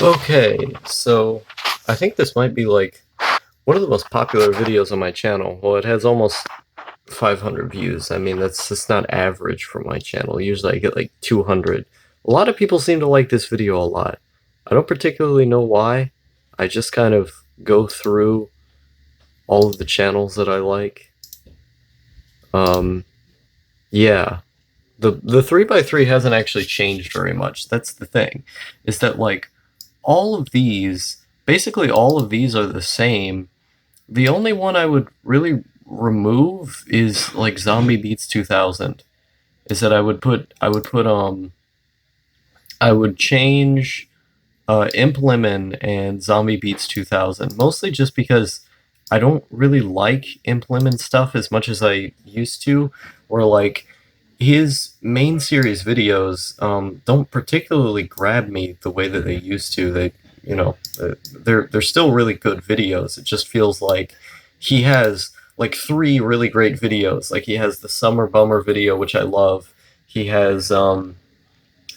Okay, so I think this might be like one of the most popular videos on my channel. Well, it has almost 500 views. I mean, that's just not average for my channel. Usually I get like 200. A lot of people seem to like this video a lot. I don't particularly know why. I just kind of go through all of the channels that I like. Um, yeah. The 3x3 hasn't actually changed very much. That's the thing. Is that like all of these, basically all of these are the same. The only one I would really remove is like Zombie Beats 2000. Is that I would change Imp Lemon and Zombie Beats 2000, mostly just because I don't really like Imp Lemon stuff as much as I used to, or like his main series videos don't particularly grab me the way that they used to. They're still really good videos. It just feels like he has like three really great videos. Like he has the Summer Bummer video, which I love. He has the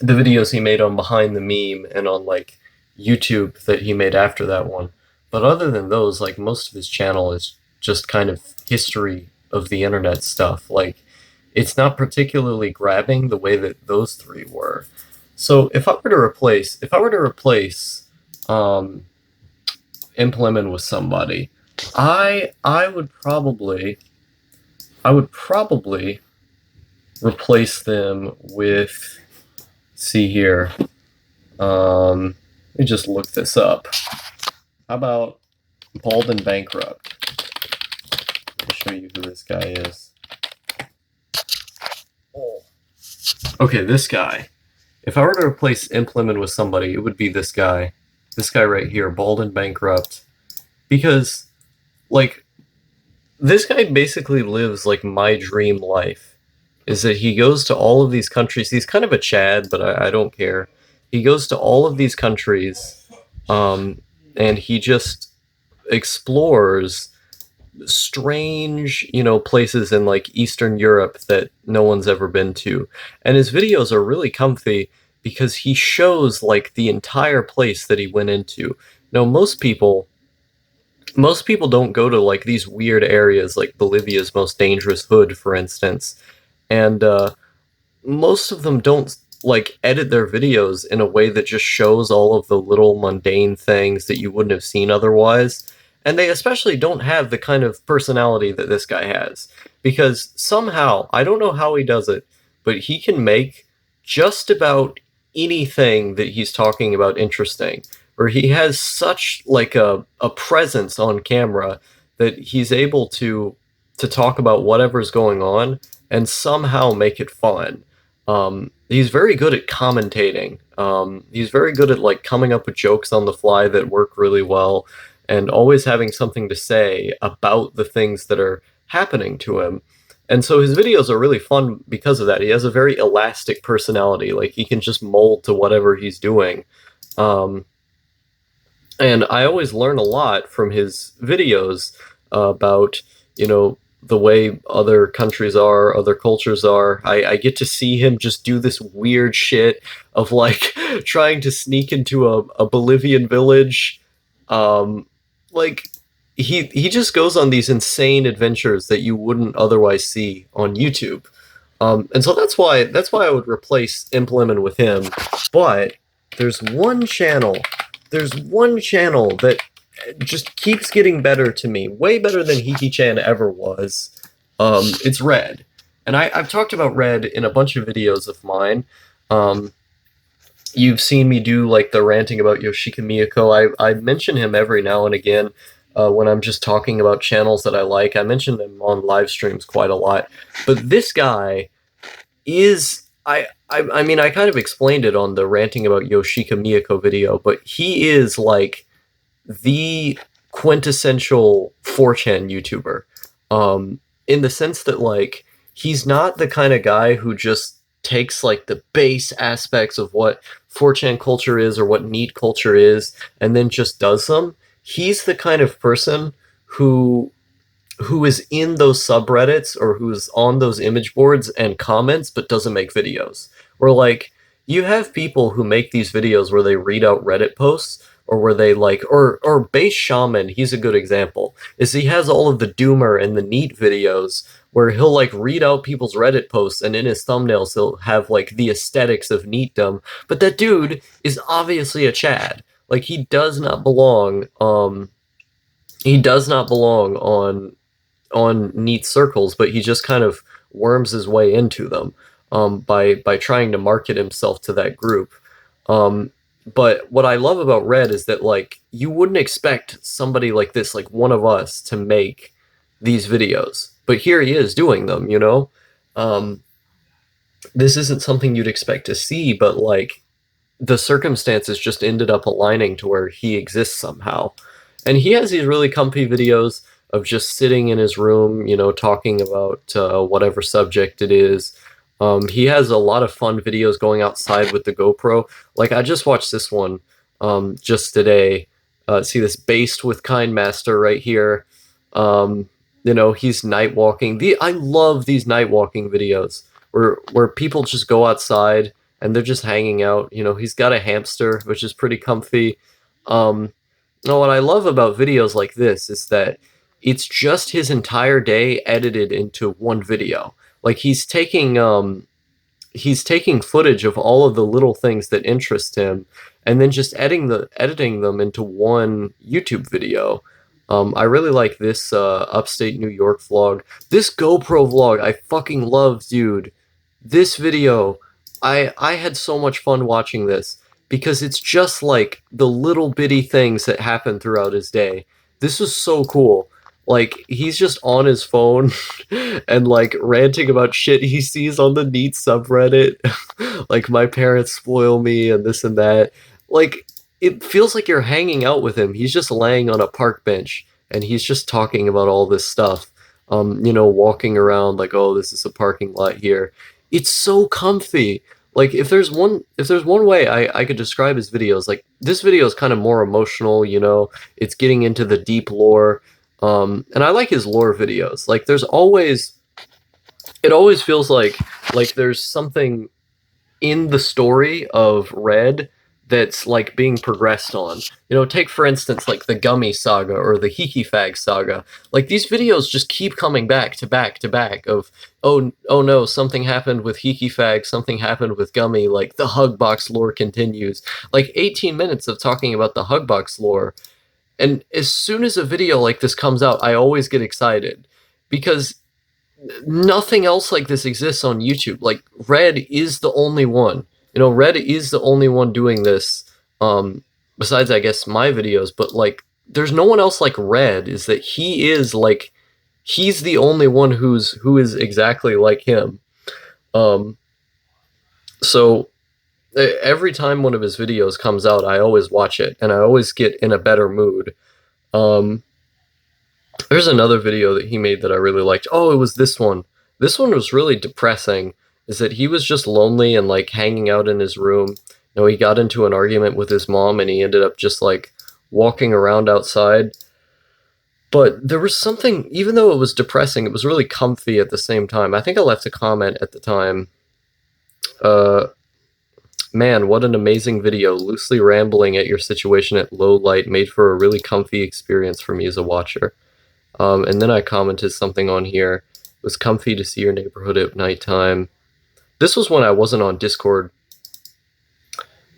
videos he made on Behind the Meme and on like YouTube that he made after that one. But other than those, like most of his channel is just kind of history of the internet stuff. Like it's not particularly grabbing the way that those three were. So if I were to replace um, Implement with somebody, I would probably replace them with. See here. Let me just look this up. How about Bald and Bankrupt? Let me show you who this guy is. Oh. Okay, this guy. If I were to replace Implement with somebody, it would be this guy. This guy right here, Bald and Bankrupt. Because, like, this guy basically lives, like, my dream life. Is that he goes to all of these countries. He's kind of a Chad, but I don't care. He goes to all of these countries, and he just explores strange, places in like Eastern Europe that no one's ever been to. And his videos are really comfy because he shows like the entire place that he went into. Now, most people don't go to like these weird areas like Bolivia's most dangerous hood, for instance. And most of them don't like edit their videos in a way that just shows all of the little mundane things that you wouldn't have seen otherwise. And they especially don't have the kind of personality that this guy has. Because somehow, I don't know how he does it, but he can make just about anything that he's talking about interesting. Or he has such like a presence on camera that he's able to talk about whatever's going on and somehow make it fun. He's very good at commentating. He's very good at like coming up with jokes on the fly that work really well, and always having something to say about the things that are happening to him. And so his videos are really fun because of that. He has a very elastic personality. Like he can just mold to whatever he's doing. Um, and I always learn a lot from his videos about, the way other countries are, other cultures are. I get to see him just do this weird shit of like trying to sneak into a Bolivian village. Um, like he just goes on these insane adventures that you wouldn't otherwise see on YouTube. And so that's why I would replace Implement with him. But there's one channel, there's one channel that just keeps getting better to me, way better than Hiki-chan ever was. It's Red, and I've talked about Red in a bunch of videos of mine. Um, you've seen me do like the ranting about Yoshika Miyako. I mention him every now and again when I'm just talking about channels that I like. I mention him on live streams quite a lot. But this guy is I mean I kind of explained it on the ranting about Yoshika Miyako video, but he is like the quintessential 4chan YouTuber. In the sense that like he's not the kind of guy who just takes like the base aspects of what 4chan culture is or what neat culture is and then just does them. He's the kind of person who is in those subreddits or who's on those image boards and comments but doesn't make videos. Or like you have people who make these videos where they read out Reddit posts, or where they like, or Base Shaman, he's a good example, is he has all of the Doomer and the Neat videos where he'll like read out people's Reddit posts, and in his thumbnails he'll have like the aesthetics of neatdom, but that dude is obviously a Chad. Like he does not belong on neat circles, but he just kind of worms his way into them, by trying to market himself to that group. Um, but what I love about Red is that like you wouldn't expect somebody like this, like one of us, to make these videos, but here he is doing them. Um, this isn't something you'd expect to see, but like the circumstances just ended up aligning to where he exists somehow. And he has these really comfy videos of just sitting in his room, talking about whatever subject it is. He has a lot of fun videos going outside with the GoPro. Like I just watched this one just today. See this Based with Kind Master right here. He's night walking. I love these night walking videos where people just go outside and they're just hanging out. He's got a hamster, which is pretty comfy. What I love about videos like this is that it's just his entire day edited into one video. Like he's taking footage of all of the little things that interest him, and then just editing them into one YouTube video. I really like this upstate New York vlog. This GoPro vlog, I fucking love, dude. This video, I had so much fun watching this because it's just like the little bitty things that happen throughout his day. This was so cool. Like he's just on his phone and like ranting about shit he sees on the Neat subreddit. Like my parents spoil me and this and that. Like it feels like you're hanging out with him. He's just laying on a park bench and he's just talking about all this stuff. Walking around like, oh, this is a parking lot here. It's so comfy. Like if there's one way I could describe his videos, like this video is kind of more emotional, it's getting into the deep lore. And I like his lore videos. Like it always feels like there's something in the story of Red that's like being progressed on. Take for instance like the Gummy saga or the Hikifag saga. Like these videos just keep coming back to back to back of, oh no, something happened with Hikifag, something happened with Gummy, like the Hugbox lore continues. Like 18 minutes of talking about the Hugbox lore. And as soon as a video like this comes out, I always get excited because nothing else like this exists on YouTube. Like Red is the only one. Red is the only one doing this. Besides, I guess, my videos, but like, there's no one else like Red. Is that he's the only one who is exactly like him. So every time one of his videos comes out, I always watch it, and I always get in a better mood. There's another video that he made that I really liked. Oh, it was this one. This one was really depressing. Is that he was just lonely and like hanging out in his room. He got into an argument with his mom and he ended up just like walking around outside. But there was something, even though it was depressing, it was really comfy at the same time. I think I left a comment at the time. Man, what an amazing video. Loosely rambling at your situation at low light made for a really comfy experience for me as a watcher. And then I commented something on here. It was comfy to see your neighborhood at nighttime. This was when I wasn't on Discord.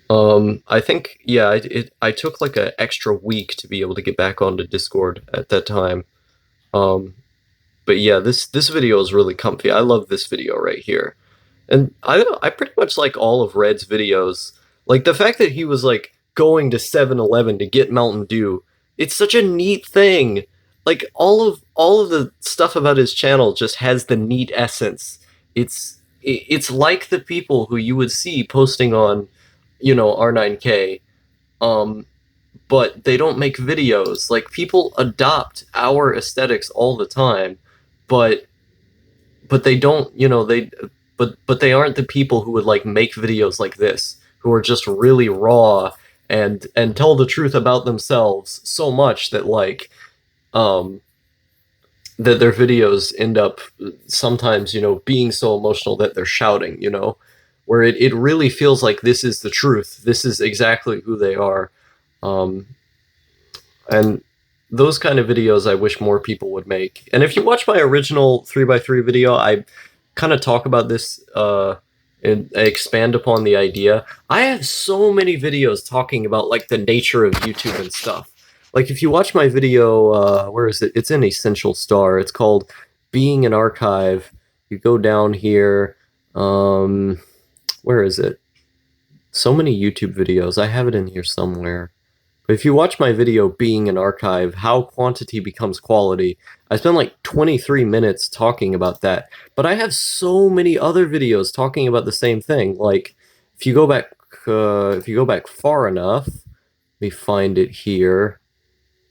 I think, yeah, I took like an extra week to be able to get back onto Discord at that time. But yeah, this video is really comfy. I love this video right here. And I pretty much like all of Red's videos. Like the fact that he was like going to 7-Eleven to get Mountain Dew. It's such a neat thing. Like all of the stuff about his channel just has the neat essence. It's like the people who you would see posting on, R9K, but they don't make videos. Like people adopt our aesthetics all the time, but they don't, but they aren't the people who would like make videos like this, who are just really raw and tell the truth about themselves so much that like that their videos end up sometimes, being so emotional that they're shouting, where it really feels like this is the truth. This is exactly who they are. Um, and those kind of videos I wish more people would make. And if you watch my original 3x3 video, I kind of talk about this and expand upon the idea. I have so many videos talking about like the nature of YouTube and stuff. Like if you watch my video, where is it? It's in Essential Star. It's called Being an Archive. You go down here. Where is it? So many YouTube videos. I have it in here somewhere. But if you watch my video, Being an Archive, How Quantity Becomes Quality, I spent like 23 minutes talking about that. But I have so many other videos talking about the same thing. Like, if you go back far enough, let me find it here.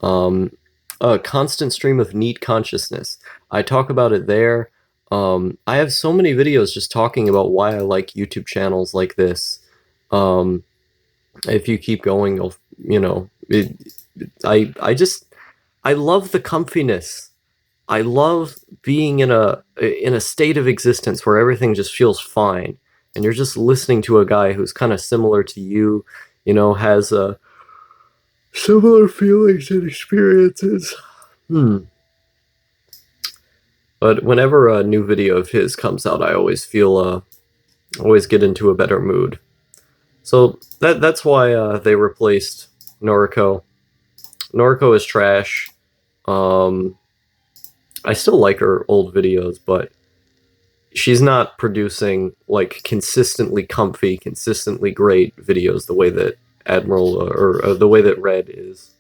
A Constant Stream of Neat Consciousness. I talk about it there. I have so many videos just talking about why I like YouTube channels like this. If you keep going, you'll, I love the comfiness. I love being in a state of existence where everything just feels fine, and you're just listening to a guy who's kind of similar to you, has similar feelings and experiences. But whenever a new video of his comes out, I always feel always get into a better mood. So that's why they replaced Noriko. Noriko is trash. I still like her old videos, but she's not producing like consistently comfy, consistently great videos the way that Admiral or the way that Red is.